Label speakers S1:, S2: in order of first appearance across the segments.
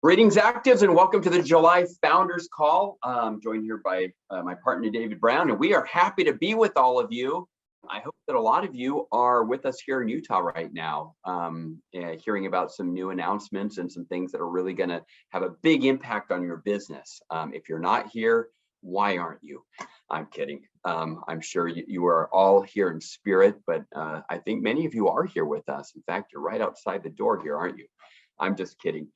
S1: Greetings, actives, and welcome to the July Founders Call. I'm joined here by my partner, David Brown, and we are happy to be with all of you. I hope that a lot of you are with us here in Utah right now, hearing about some new announcements and some things that are really going to have a big impact on your business. If you're not here, why aren't you? I'm kidding. I'm sure you are all here in spirit, but I think many of you are here with us. In fact, you're right outside the door here, aren't you? I'm just kidding.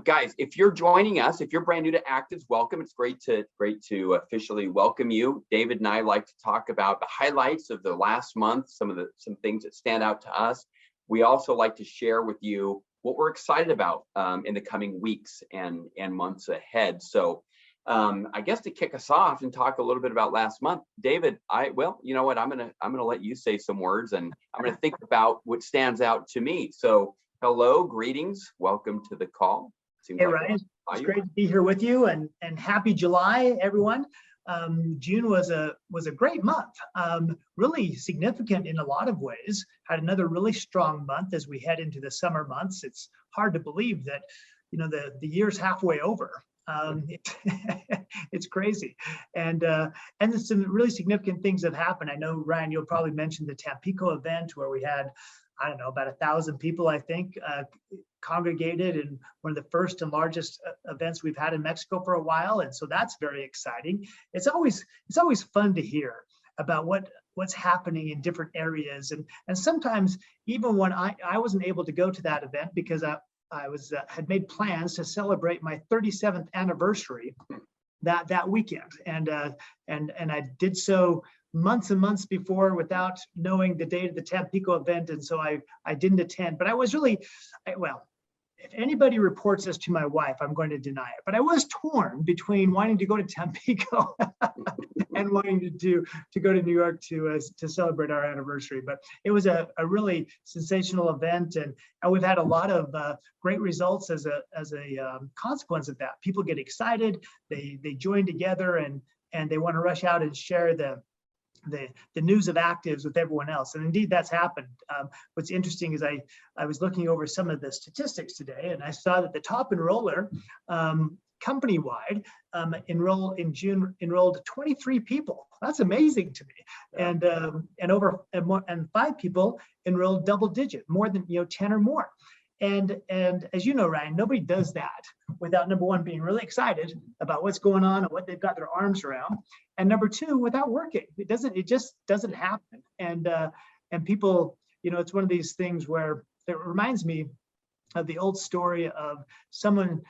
S1: Guys, if you're joining us, if you're brand new to ACTIVZ, welcome. It's great to officially welcome you. David and I like to talk about the highlights of the last month, some things that stand out to us. We also like to share with you what we're excited about in the coming weeks and months ahead. So I guess to kick us off and talk a little bit about last month, David, well, you know what, I'm gonna let you say some words, and I'm gonna think about what stands out to me. So hello, greetings, welcome to the call.
S2: Hey, Ryan, it's great to be here with you, and happy July, everyone. June was a great month, really significant in a lot of ways. Had another really strong month as we head into the summer months. It's hard to believe that, you know, the year's halfway over. It's crazy, and there's some really significant things that happened. I know, Ryan, you'll probably mention the Tampico event where we had, I don't know, about 1,000 people, I think, congregated in one of the first and largest events we've had in Mexico for a while, and so that's very exciting. It's always fun to hear about what's happening in different areas, and sometimes even when I wasn't able to go to that event because I had made plans to celebrate my 37th anniversary that weekend, and I did so months and months before without knowing the date of the Tampico event, and so I didn't attend. But I was really, well, if anybody reports this to my wife, I'm going to deny it. But I was torn between wanting to go to Tampico and wanting to go to New York to celebrate our anniversary. But it was a really sensational event, and we've had a lot of great results as a consequence of that. People get excited, they join together, and they want to rush out and share the news of ACTIVZ with everyone else. And indeed, that's happened. What's interesting is I was looking over some of the statistics today, and I saw that the top enroller company-wide in June enrolled 23 people. That's amazing to me. And 5 people enrolled double-digit, more than 10 or more. And as you know, Ryan, nobody does that without, number one, being really excited about what's going on and what they've got their arms around, and number two, without working. It just doesn't happen. And people, it's one of these things where it reminds me of the old story of someone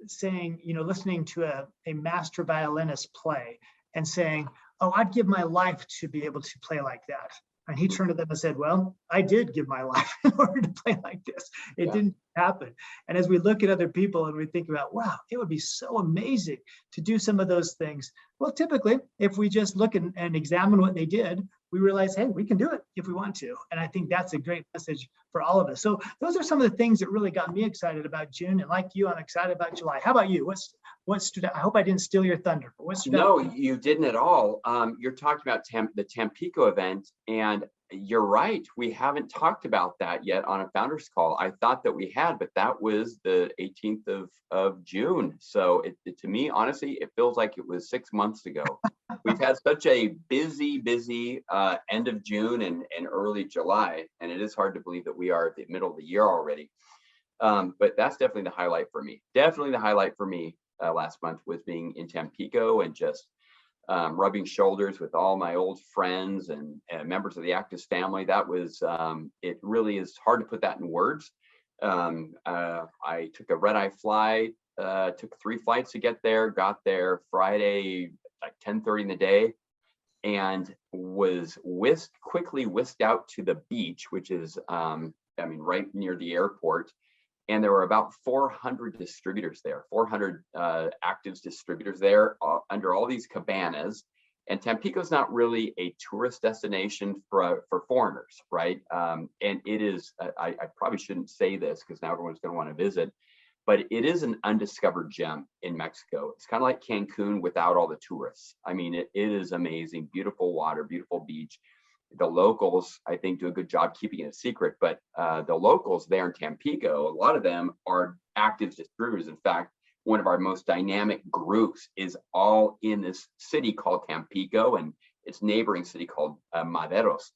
S2: saying, listening to a master violinist play and saying, "Oh, I'd give my life to be able to play like that." And he turned to them and said, "Well, I did give my life in order to play like this. It didn't happen." And as we look at other people and we think about, wow, it would be so amazing to do some of those things. Well, typically, if we just look and examine what they did, we realize, hey, we can do it if we want to. And I think that's a great message for all of us. So those are some of the things that really got me excited about June. And like you, I'm excited about July. How about you? What stood out? I hope I didn't steal your thunder. But what stood out?
S1: No, you didn't at all. You're talking about the Tampico event, and you're right. We haven't talked about that yet on a founders call. I thought that we had, but that was the 18th of June. So to me, honestly, it feels like it was 6 months ago. We've had such a busy end of June and early July, and it is hard to believe that we are at the middle of the year already. But that's definitely the highlight for me. Definitely the highlight for me last month was being in Tampico and just rubbing shoulders with all my old friends and members of the ACTIVZ family. That was, it really is hard to put that in words. I took a red-eye flight, took 3 flights to get there, got there Friday, like 10:30 in the day, and was quickly whisked out to the beach, which is, right near the airport. And there were about 400 distributors there, 400 ACTIVZ distributors there under all these cabanas. And Tampico's not really a tourist destination for foreigners, right? And it is, I probably shouldn't say this because now everyone's going to want to visit, but it is an undiscovered gem in Mexico. It's kind of like Cancun without all the tourists. I mean, it is amazing, beautiful water, beautiful beach. The locals, I think, do a good job keeping it a secret, but the locals there in Tampico, a lot of them are ACTIVZ distributors. In fact, one of our most dynamic groups is all in this city called Tampico and its neighboring city called Maderos.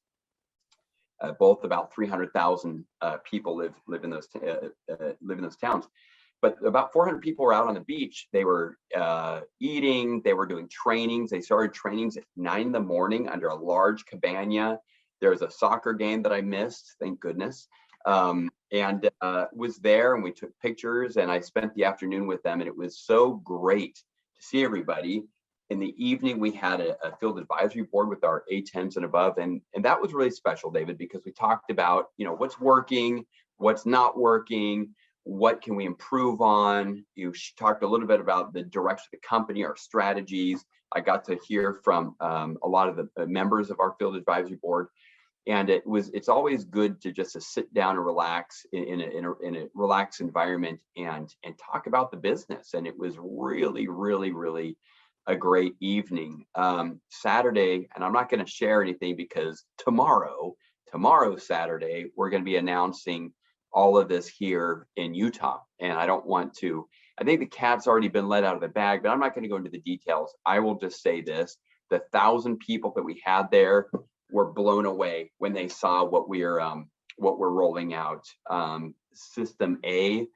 S1: Both about 300,000 people live in those towns. But about 400 people were out on the beach. They were eating, they were doing trainings. They started trainings at 9 in the morning under a large cabana. There was a soccer game that I missed, thank goodness. And was there, and we took pictures, and I spent the afternoon with them, and it was so great to see everybody. In the evening, we had a field advisory board with our A10s and above, and that was really special, David, because we talked about, what's working, what's not working, what can we improve on. You talked a little bit about the direction of the company, our strategies. I got to hear from a lot of the members of our field advisory board, and it's always good to just sit down and relax in a relaxed environment and talk about the business. And it was really, really, really a great evening. Saturday, and I'm not going to share anything because tomorrow, Saturday, we're going to be announcing all of this here in Utah. And I think the cat's already been let out of the bag, but I'm not going to go into the details. I will just say this: the 1,000 people that we had there were blown away when they saw what we're rolling out. System A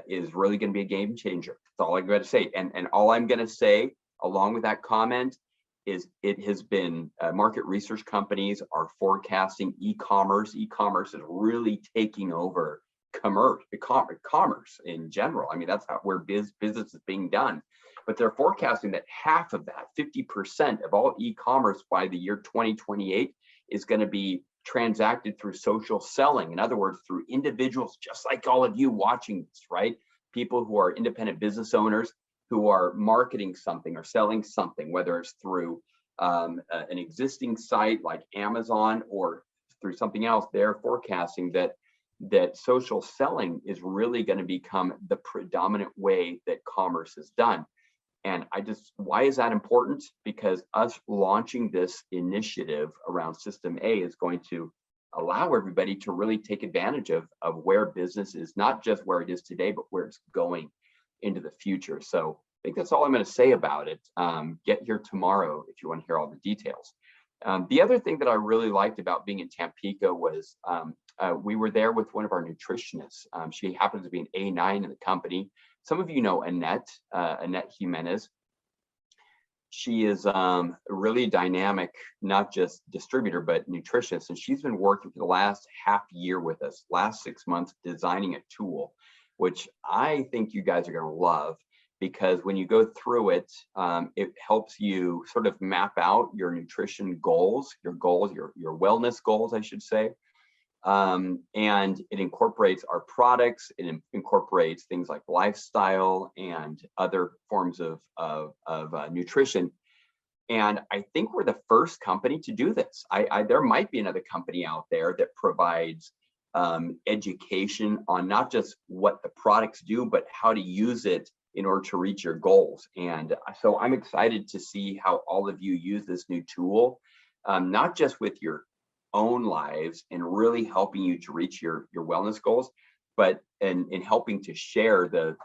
S1: is really going to be a game changer. That's all I'm going to say. And all I'm going to say along with that comment is it has been market research companies are forecasting e-commerce. E-commerce is really taking over commerce in general. I mean, that's where business is being done. But they're forecasting that half of that, 50% of all e-commerce by the year 2028 is going to be transacted through social selling. In other words, through individuals just like all of you watching this, right? People who are independent business owners who are marketing something or selling something, whether it's through an existing site like Amazon or through something else. They're forecasting that social selling is really going to become the predominant way that commerce is done. And why is that important? Because us launching this initiative around System A is going to allow everybody to really take advantage of where business is, not just where it is today, but where it's going into the future. So I think that's all I'm going to say about it. Get here tomorrow if you want to hear all the details. The other thing that I really liked about being in Tampico was we were there with one of our nutritionists. She happens to be an A9 in the company. Some of you know Annette Jimenez. She is a really dynamic, not just distributor, but nutritionist. And she's been working for the last half year with us, last 6 months, designing a tool, which I think you guys are going to love, because when you go through it, it helps you sort of map out your nutrition goals, your wellness goals, I should say. And it incorporates our products. It incorporates things like lifestyle and other forms of nutrition. And I think we're the first company to do this. There might be another company out there that provides education on not just what the products do, but how to use it in order to reach your goals. And so I'm excited to see how all of you use this new tool, not just with your own lives and really helping you to reach your wellness goals, but in helping to share the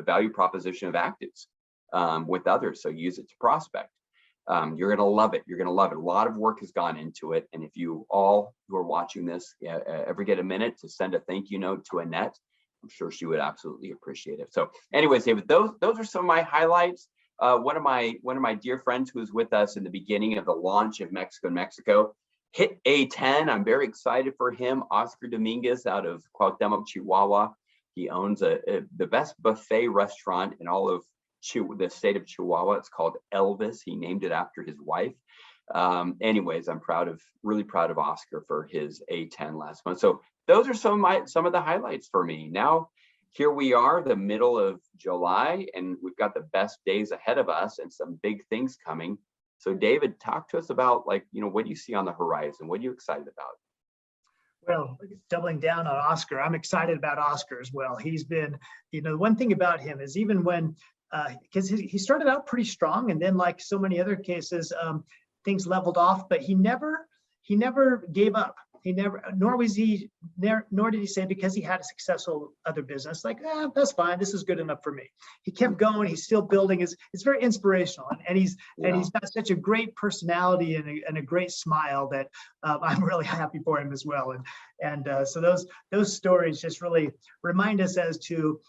S1: value proposition of ACTIVZ with others. So use it to prospect. You're going to love it. You're going to love it. A lot of work has gone into it. And if you all who are watching this ever get a minute to send a thank you note to Annette, I'm sure she would absolutely appreciate it. So anyways, David, those are some of my highlights. One of my dear friends who was with us in the beginning of the launch of Mexico hit A10. I'm very excited for him. Oscar Dominguez out of Cuauhtemoc, Chihuahua. He owns the best buffet restaurant in all of the state of Chihuahua. It's called ACTIVZ. He named it after his wife. Anyways, I'm really proud of Oscar for his A10 last month. So those are some of the highlights for me. Now, here we are, the middle of July, and we've got the best days ahead of us and some big things coming. So David, talk to us about what do you see on the horizon? What are you excited about?
S2: Well, doubling down on Oscar, I'm excited about Oscar as well. He's been, one thing about him is even when, because he started out pretty strong, and then like so many other cases, things leveled off, but he never he never gave up. He never, nor did he say because he had a successful other business, like, that's fine, this is good enough for me. He kept going. He's still building. It's very inspirational, and he's got such a great personality and a great smile that I'm really happy for him as well. So those stories just really remind us as to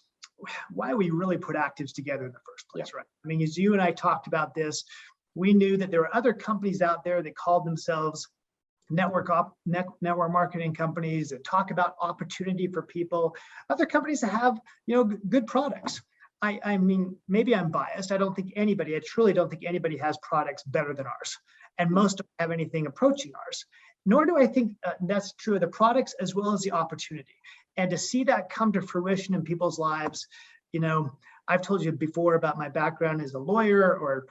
S2: why we really put ACTIVZ together in the first place, right? I mean, as you and I talked about this, we knew that there were other companies out there that called themselves network marketing companies that talk about opportunity for people, other companies that have, good products. I mean, maybe I'm biased. I truly don't think anybody has products better than ours. And most don't have anything approaching ours. Nor do I think that's true of the products as well as the opportunity. And to see that come to fruition in people's lives, I've told you before about my background as a lawyer or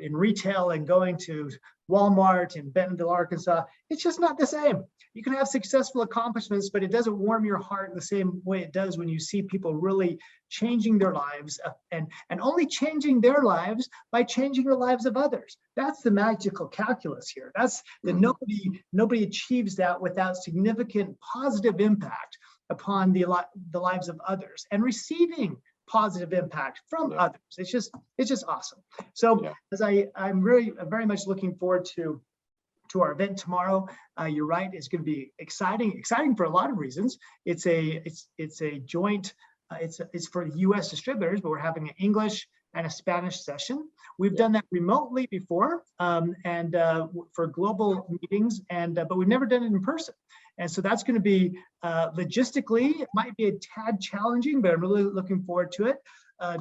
S2: in retail and going to Walmart in Bentonville, Arkansas. It's just not the same. You can have successful accomplishments, but it doesn't warm your heart in the same way it does when you see people really changing their lives and only changing their lives by changing the lives of others. That's the magical calculus here. That's that nobody achieves that without significant positive impact upon the lives of others and receiving positive impact from others. It's just awesome. So as I'm very much looking forward to our event tomorrow. You're right, it's going to be exciting for a lot of reasons. It's a joint, it's for U.S. distributors, but we're having an English and a Spanish session. We've done that remotely before and for global meetings, but we've never done it in person. And so that's going to be logistically, it might be a tad challenging, but I'm really looking forward to it.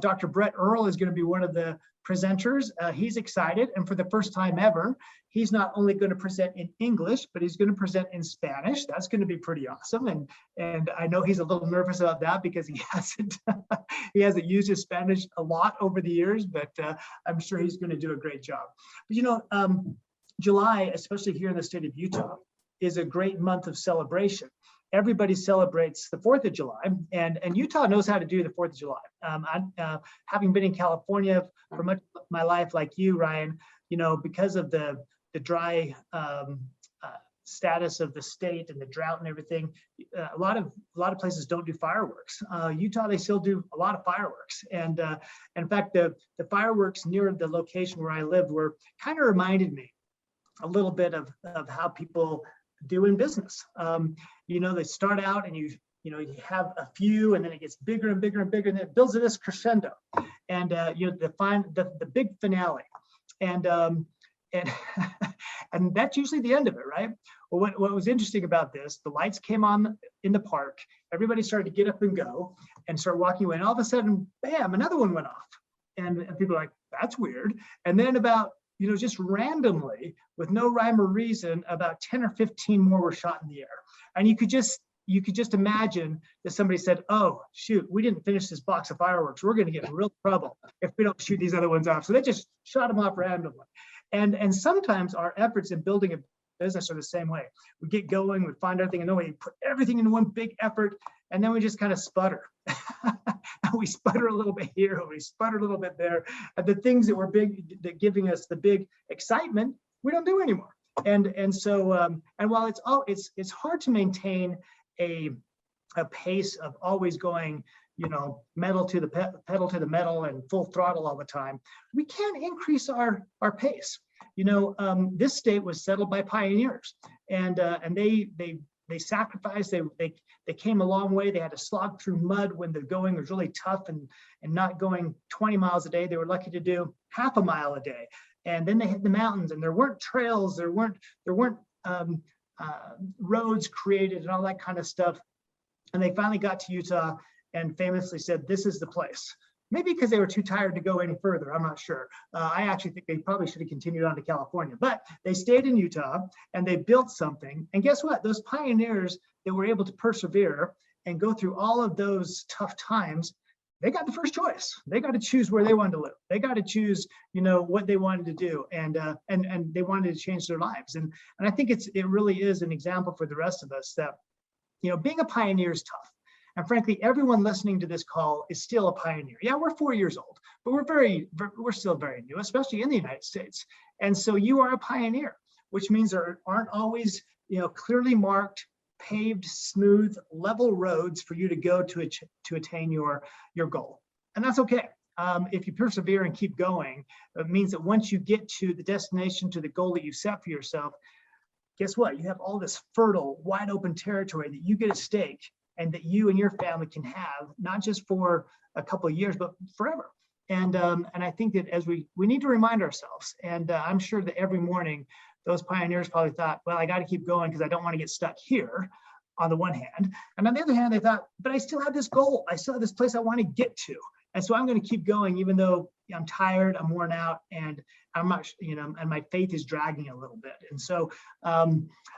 S2: Dr. Brett Earl is going to be one of the presenters. He's excited. And for the first time ever, he's not only going to present in English, but he's going to present in Spanish. That's going to be pretty awesome. And I know he's a little nervous about that because he hasn't used his Spanish a lot over the years, but I'm sure he's going to do a great job. But July, especially here in the state of Utah, is a great month of celebration. Everybody celebrates the 4th of July, and Utah knows how to do the 4th of July. Having been in California for much of my life, like you, Ryan, because of the dry status of the state and the drought and everything, a lot of places don't do fireworks. Utah, they still do a lot of fireworks, and in fact, the fireworks near the location where I lived were kind of reminded me a little bit of how people do in business. They start out and you have a few, and then it gets bigger and bigger and bigger, and it builds to this crescendo, and the big finale, and and that's usually the end of it, right? Well, what was interesting about this, the lights came on in the park, everybody started to get up and go and start walking away, and all of a sudden, bam, another one went off, and people are like, that's weird. And then about just randomly, with no rhyme or reason, about 10 or 15 more were shot in the air. And you could just imagine that somebody said, oh, shoot, we didn't finish this box of fireworks. We're going to get in real trouble if we don't shoot these other ones off. So they just shot them off randomly. And sometimes our efforts in building a business are the same way. We get going, we find everything, and then we put everything into one big effort, and then we just kind of sputter. We sputter a little bit here, we sputter a little bit there. And the things that were big, that giving us the big excitement, we don't do anymore. And so and while it's hard to maintain a pace of always going, pedal to the metal and full throttle all the time, we can increase our pace. This state was settled by pioneers, and they sacrificed. They came a long way. They had to slog through mud when the going was really tough, and not going 20 miles a day. They were lucky to do half a mile a day. And then they hit the mountains, and there weren't trails, there weren't roads created and all that kind of stuff. And they finally got to Utah and famously said, this is the place. Maybe because they were too tired to go any further, I'm not sure. I actually think they probably should have continued on to California, but they stayed in Utah and they built something. And guess what? Those pioneers that were able to persevere and go through all of those tough times, they got the first choice. They got to choose where they wanted to live. They got to choose, what they wanted to do, and they wanted to change their lives. And I think it really is an example for the rest of us that, being a pioneer is tough. And frankly, everyone listening to this call is still a pioneer. Yeah, we're 4 years old, but we're still very new, especially in the United States. And so you are a pioneer. which means there aren't always, clearly marked, paved, smooth, level roads for you to go to attain your goal. And that's okay. If you persevere and keep going, it means that once you get to the destination, to the goal that you set for yourself, guess what? You have all this fertile, wide open territory that you get at stake and that you and your family can have, not just for a couple of years, but forever. And I think that as we need to remind ourselves, and I'm sure that every morning, those pioneers probably thought, well, I got to keep going because I don't want to get stuck here on the one hand. And on the other hand, they thought, but I still have this goal. I still have this place I want to get to. And so I'm going to keep going, even though I'm tired, I'm worn out, and I'm not, and my faith is dragging a little bit. And so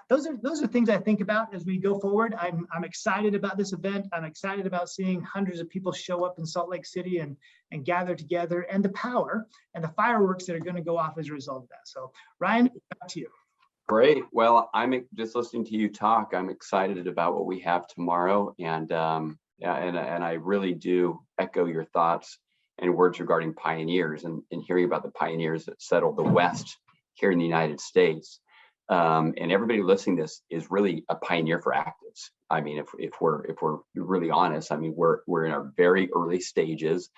S2: those are things I think about as we go forward. I'm excited about this event. I'm excited about seeing hundreds of people show up in Salt Lake City and gather together, and the power and the fireworks that are going to go off as a result of that. So Ryan, back to you.
S1: Great. Well, I'm just listening to you talk. I'm excited about what we have tomorrow, and and I really do echo your thoughts and words regarding pioneers, and hearing about the pioneers that settled the West here in the United States. And everybody listening to this is really a pioneer for ACTIVZ. I mean, if we're really honest, I mean, we're in our very early stages.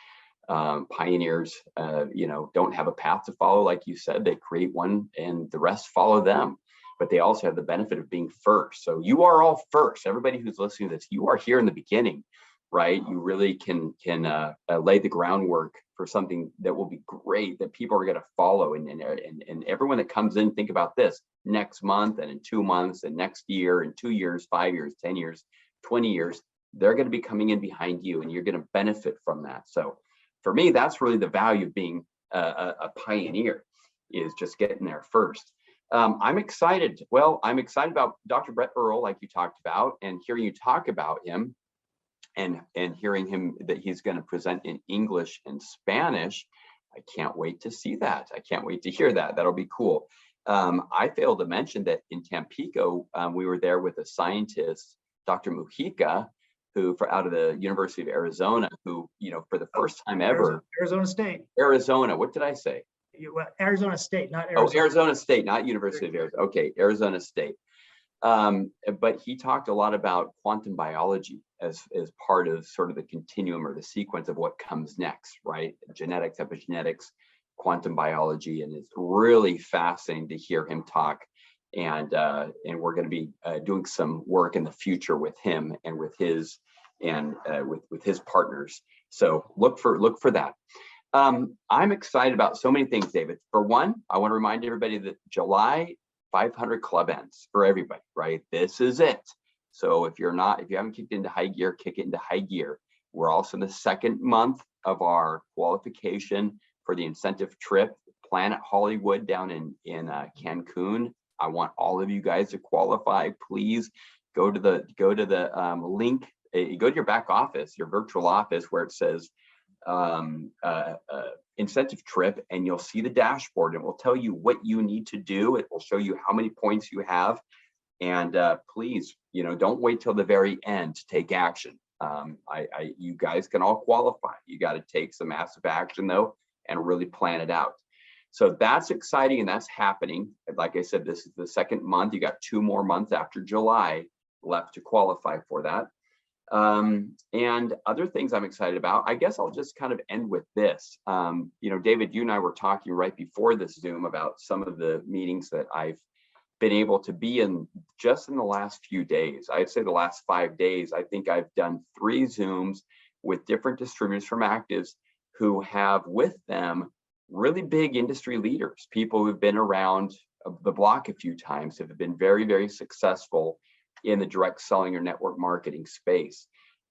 S1: Pioneers, don't have a path to follow, like you said. They create one, and the rest follow them. But they also have the benefit of being first. So you are all first. Everybody who's listening to this, you are here in the beginning, right? You really can lay the groundwork for something that will be great, that people are going to follow. And everyone that comes in, think about this: next month, and in 2 months, and next year, and 2 years, 5 years, 10 years, 20 years, they're going to be coming in behind you, and you're going to benefit from that. So for me, that's really the value of being a pioneer, is just getting there first. I'm excited. Well, I'm excited about Dr. Brett Earl, like you talked about, and hearing you talk about him, and hearing him that he's going to present in English and Spanish. I can't wait to see that. I can't wait to hear that. That'll be cool. I failed to mention that in Tampico, we were there with a scientist, Dr. Mujica, who out of the University of Arizona, who, for the first time ever.
S2: Arizona State.
S1: Arizona. What did I say?
S2: Arizona State, not Arizona.
S1: Oh, Arizona State, not University of Arizona. Okay, Arizona State. But he talked a lot about quantum biology as part of sort of the continuum or the sequence of what comes next, right? Genetics, epigenetics, quantum biology, and it's really fascinating to hear him talk. And we're going to be doing some work in the future with him and with his with his partners. So look for that. I'm excited about so many things, David. For one, I want to remind everybody that July 500 Club ends for everybody, right? This is it. So if you haven't kicked into high gear, kick it into high gear. We're also in the second month of our qualification for the incentive trip, Planet Hollywood down in Cancun. I want all of you guys to qualify. Please go to the link. You go to your back office, your virtual office, where it says incentive trip, and you'll see the dashboard. It will tell you what you need to do. It will show you how many points you have. And please, don't wait till the very end to take action. You guys can all qualify. You got to take some massive action though, and really plan it out. So that's exciting, and that's happening. Like I said, this is the second month. You got 2 more months after July left to qualify for that. And other things I'm excited about, I guess I'll just kind of end with this. David, you and I were talking right before this Zoom about some of the meetings that I've been able to be in just in the last few days. I'd say the last 5 days. I think I've done 3 Zooms with different distributors from ACTIVZ who have with them really big industry leaders, people who've been around the block a few times, have been very, very successful in the direct selling or network marketing space.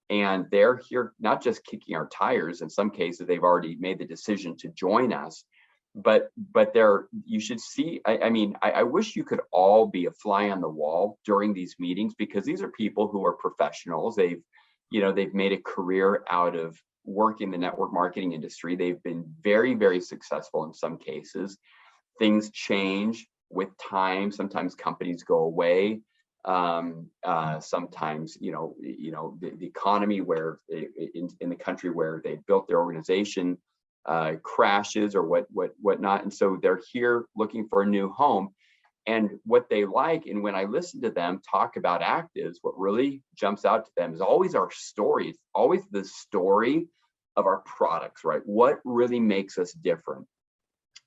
S1: And they're here not just kicking our tires. In some cases, they've already made the decision to join us, but you should see, I wish you could all be a fly on the wall during these meetings, because these are people who are professionals. They've made a career out of working the network marketing industry. They've been very, very successful in some cases. Things change with time. Sometimes companies go away. Sometimes, the economy where in the country where they built their organization crashes or whatnot. And so they're here looking for a new home. And what they like, and when I listen to them talk about ACTIVZ, what really jumps out to them is always our story. It's always the story of our products, right? What really makes us different?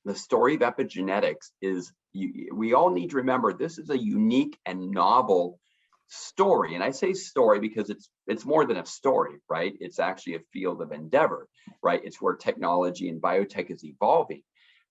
S1: The story of epigenetics is, we all need to remember, this is a unique and novel story. And I say story because it's more than a story, right? It's actually a field of endeavor, right? It's where technology and biotech is evolving.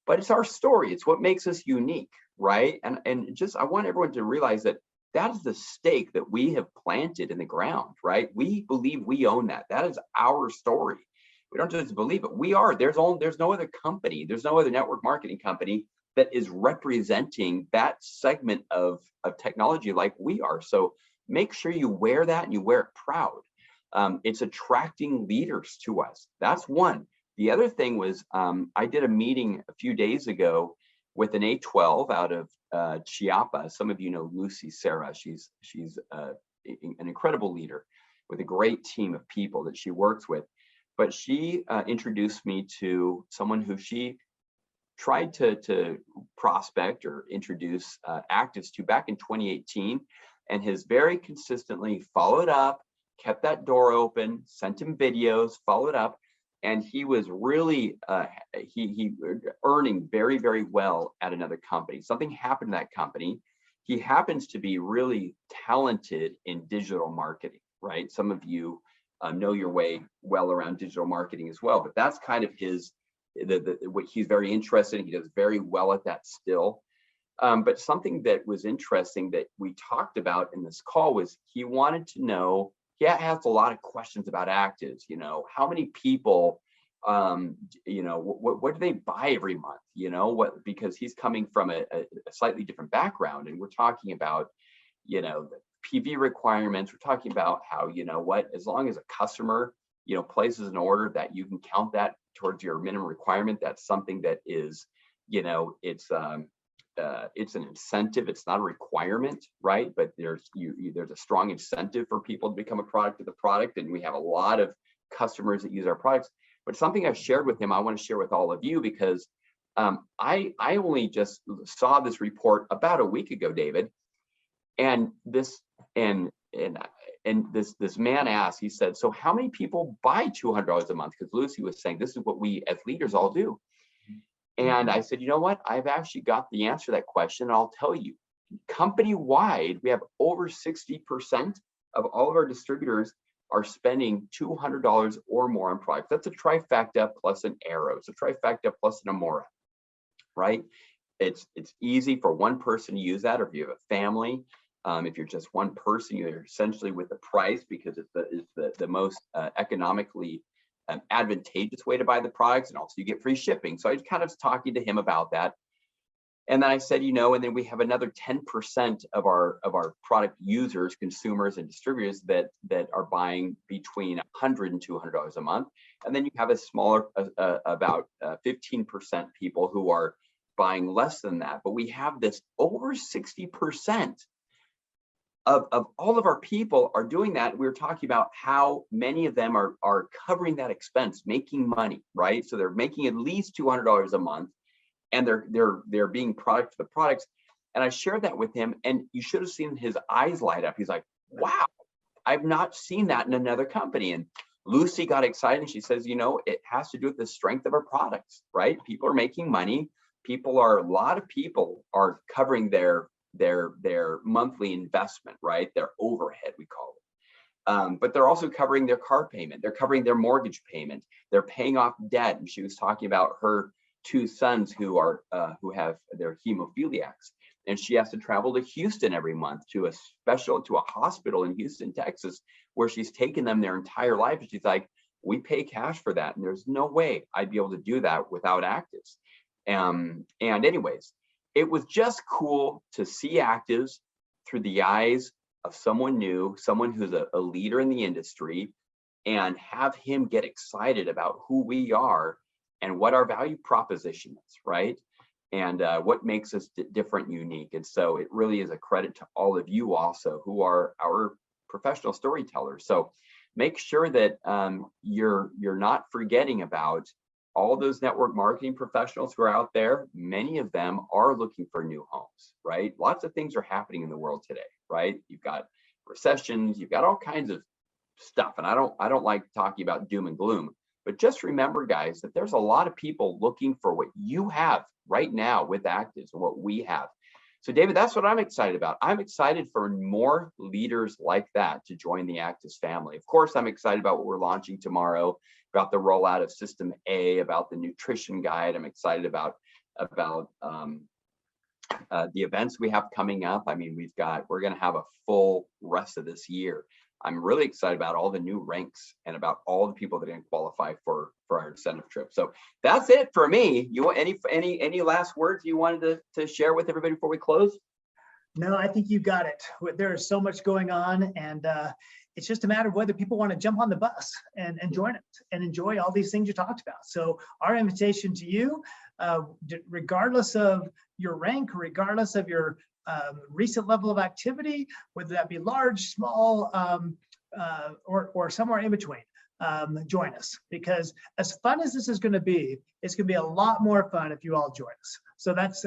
S1: But it's our story. It's what makes us unique, right? And just, I want everyone to realize that that is the stake that we have planted in the ground, right? We believe we own that. That is our story. We don't just believe it. We are. There's no other company. There's no other network marketing company that is representing that segment of technology like we are. So make sure you wear that and you wear it proud. It's attracting leaders to us. That's one. The other thing was, I did a meeting a few days ago with an A12 out of Chiapas. Some of you know Lucy Serra. She's an incredible leader with a great team of people that she works with. But she introduced me to someone who she tried to prospect or introduce ACTIVZ to back in 2018, and has very consistently followed up, kept that door open, sent him videos, followed up. And he was really he earning very, very well at another company. Something happened to that company. He happens to be really talented in digital marketing, right? Some of you know your way well around digital marketing as well, but that's kind of his, what he's very interested in. He does very well at that still. But something that was interesting that we talked about in this call was he wanted to know, he asked a lot of questions about ACTIVZ, you know, how many people, you know, what do they buy every month, you know, what, because he's coming from a slightly different background, and we're talking about, you know, the PV requirements. We're talking about how, you know what, as long as a customer, you know, places an order, that you can count that towards your minimum requirement. That's something that is, you know, it's an incentive. It's not a requirement, right? But there's a strong incentive for people to become a product of the product, and we have a lot of customers that use our products. But something I've shared with him, I want to share with all of you, because I only just saw this report about a week ago, David, and this man asked. He said, "So how many people buy $200 a month?" Because Lucy was saying this is what we as leaders all do. And I said, you know what? I've actually got the answer to that question. And I'll tell you, company-wide, we have over 60% of all of our distributors are spending $200 or more on products. That's a trifecta plus an arrow. It's a trifecta plus an amora, right? It's easy for one person to use that, or if you have a family. If you're just one person, you're essentially with the price, because it's the most economically advantageous way to buy the products, and also you get free shipping. So I was kind of talking to him about that, and then I said, you know, and then we have another 10% of our product users, consumers, and distributors that are buying between $100 and $200 a month, and then you have a smaller about 15% people who are buying less than that. But we have this over 60%. Of all of our people are doing that. We were talking about how many of them are covering that expense, making money, right? So they're making at least $200 a month, and they're being product to the products. And I shared that with him, and you should have seen his eyes light up. He's like, "Wow, I've not seen that in another company." And Lucy got excited, and she says, "You know, it has to do with the strength of our products, right? People are making money. A lot of people are covering their monthly investment, right? Their overhead, we call it. But they're also covering their car payment. They're covering their mortgage payment. They're paying off debt." And she was talking about her two sons who have their hemophiliacs, and she has to travel to Houston every month to a hospital in Houston, Texas, where she's taken them their entire life. And she's like, "We pay cash for that, and there's no way I'd be able to do that without ACTIVZ." And anyways, it was just cool to see ACTIVZ through the eyes of someone new, someone who's a leader in the industry, and have him get excited about who we are and what our value proposition is, right? And what makes us different and unique. And so it really is a credit to all of you also, who are our professional storytellers. So make sure that you're not forgetting about all those network marketing professionals who are out there, many of them are looking for new homes, right? Lots of things are happening in the world today, right? You've got recessions, you've got all kinds of stuff. And I don't like talking about doom and gloom, but just remember, guys, that there's a lot of people looking for what you have right now with ACTIVZ and what we have. So David, that's what I'm excited about. I'm excited for more leaders like that to join the ACTIVZ family. Of course, I'm excited about what we're launching tomorrow, about the rollout of System A, about the nutrition guide. I'm excited about the events we have coming up. I mean, we're going to have a full rest of this year. I'm really excited about all the new ranks and about all the people that are going to qualify for our incentive trip. So that's it for me. You want any last words you wanted to share with everybody before we close?
S2: No, I think you got it. There is so much going on, and it's just a matter of whether people want to jump on the bus and join it and enjoy all these things you talked about. So our invitation to you, regardless of your rank, regardless of your recent level of activity, whether that be large, small, or somewhere in between, join us, because as fun as this is going to be, it's going to be a lot more fun if you all join us. So that's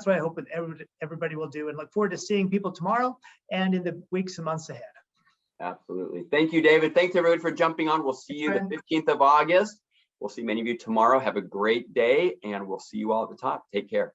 S2: what I hope that everybody will do, and look forward to seeing people tomorrow and in the weeks and months ahead.
S1: Absolutely. Thank you, David. Thanks everybody for jumping on. We'll see you the 15th of August. We'll see many of you tomorrow. Have a great day, and we'll see you all at the top. Take care.